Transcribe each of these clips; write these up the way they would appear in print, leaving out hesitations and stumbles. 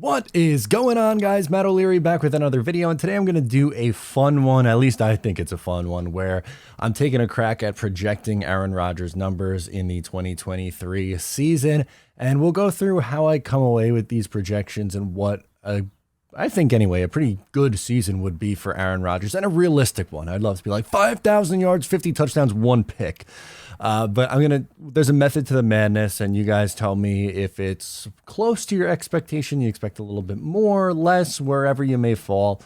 What is going on, guys? Matt O'Leary back with another video, and today I'm going to do a fun one. At least I think it's a fun one, where I'm taking a crack at projecting Aaron Rodgers numbers in the 2023 season, and we'll go through how I come away with these projections and what I think anyway, a pretty good season would be for Aaron Rodgers, and a realistic one. I'd love to be like 5,000 yards, 50 touchdowns, 1 pick. But there's a method to the madness, and you guys tell me if it's close to your expectation, you expect a little bit more, less, wherever you may fall.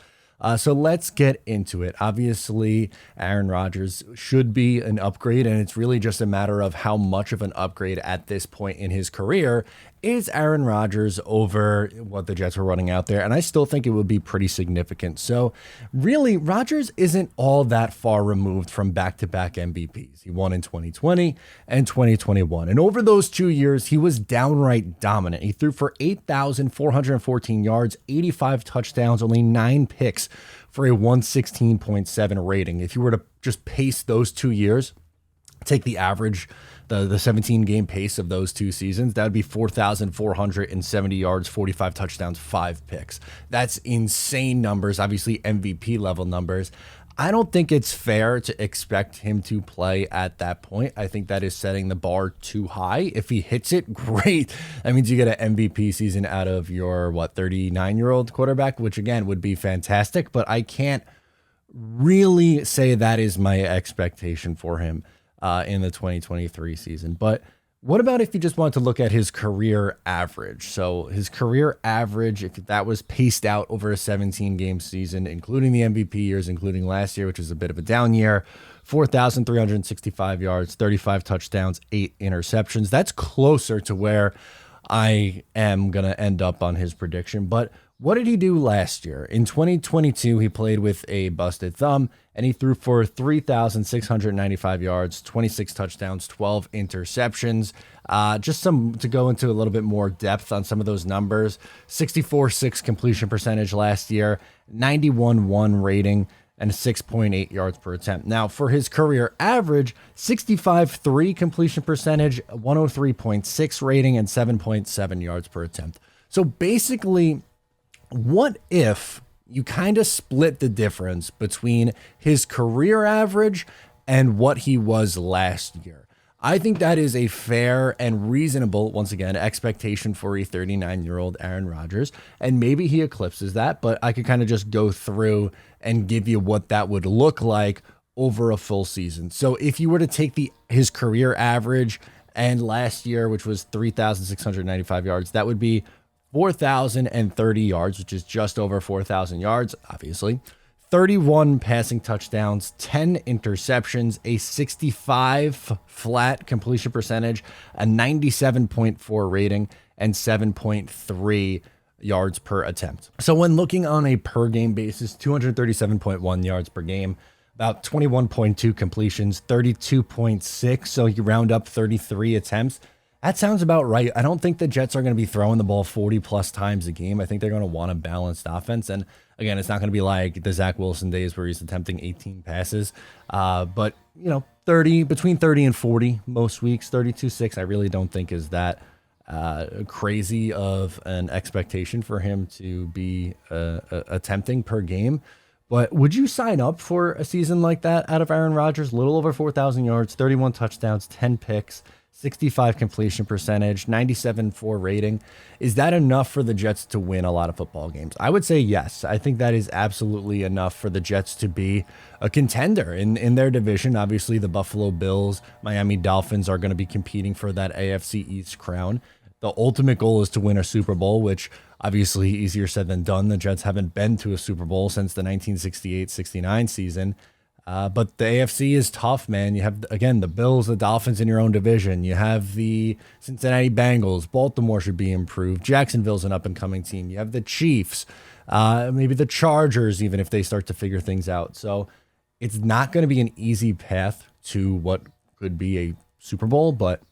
So let's get into it. Obviously, Aaron Rodgers should be an upgrade, and it's really just a matter of how much of an upgrade at this point in his career is Aaron Rodgers over what the Jets were running out there. And I still think it would be pretty significant. So really, Rodgers isn't all that far removed from back-to-back MVPs. He won in 2020 and 2021. And over those 2 years, he was downright dominant. He threw for 8,414 yards, 85 touchdowns, only 9 picks for a 116.7 rating. If you were to just pace those 2 years, take the average, the 17 game pace of those 2 seasons, that would be 4,470 yards, 45 touchdowns, 5 picks. That's insane numbers, obviously MVP level numbers. I don't think it's fair to expect him to play at that point. I think that is setting the bar too high. If he hits it, great. That means you get an MVP season out of your, 39-year-old quarterback, which again would be fantastic, but I can't really say that is my expectation for him in the 2023 season. But what about if you just want to look at his career average? So his career average, if that was paced out over a 17-game season, including the MVP years, including last year, which is a bit of a down year, 4,365 yards, 35 touchdowns, 8 interceptions. That's closer to where I am going to end up on his prediction. But what did he do last year? In 2022, he played with a busted thumb, and he threw for 3,695 yards, 26 touchdowns, 12 interceptions. Just to go into a little bit more depth on some of those numbers, 64.6 completion percentage last year, 91.1 rating, and 6.8 yards per attempt. Now, for his career average, 65.3 completion percentage, 103.6 rating, and 7.7 yards per attempt. So basically, what if you kind of split the difference between his career average and what he was last year? I think that is a fair and reasonable, once again, expectation for a 39-year-old Aaron Rodgers. And maybe he eclipses that, but I could kind of just go through and give you what that would look like over a full season. So if you were to take his career average and last year, which was 3,695 yards, that would be 4,030 yards, which is just over 4,000 yards, obviously. 31 passing touchdowns, 10 interceptions, a 65 flat completion percentage, a 97.4 rating, and 7.3 yards per attempt. So when looking on a per game basis, 237.1 yards per game, about 21.2 completions, 32.6. So you round up 33 attempts. That sounds about right. I don't think the Jets are going to be throwing the ball 40 plus times a game. I think they're going to want a balanced offense. And again, it's not going to be like the Zach Wilson days where he's attempting 18 passes. But, 30, between 30 and 40 most weeks, 32.6, I really don't think is that crazy of an expectation for him to be attempting per game. But would you sign up for a season like that out of Aaron Rodgers? Little over 4,000 yards, 31 touchdowns, 10 picks, 65 completion percentage, 97.4 rating. Is that enough for the Jets to win a lot of football games? I would say yes. I think that is absolutely enough for the Jets to be a contender in their division. Obviously, the Buffalo Bills, Miami Dolphins are going to be competing for that AFC East crown. The ultimate goal is to win a Super Bowl, which obviously easier said than done. The Jets haven't been to a Super Bowl since the 1968-69 season. But the AFC is tough, man. You have, again, the Bills, the Dolphins in your own division. You have the Cincinnati Bengals. Baltimore should be improved. Jacksonville's an up-and-coming team. You have the Chiefs, maybe the Chargers, even if they start to figure things out. So it's not going to be an easy path to what could be a Super Bowl. But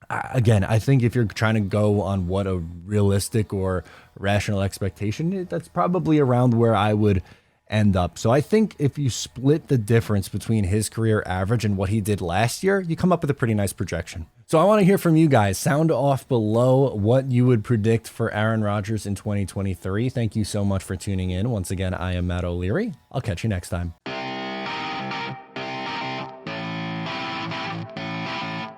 again, I think if you're trying to go on what a realistic or rational expectation, that's probably around where I would end up. So I think if you split the difference between his career average and what he did last year, you come up with a pretty nice projection. So I want to hear from you guys. Sound off below what you would predict for Aaron Rodgers in 2023. Thank you so much for tuning in. Once again, I am Matt O'Leary. I'll catch you next time.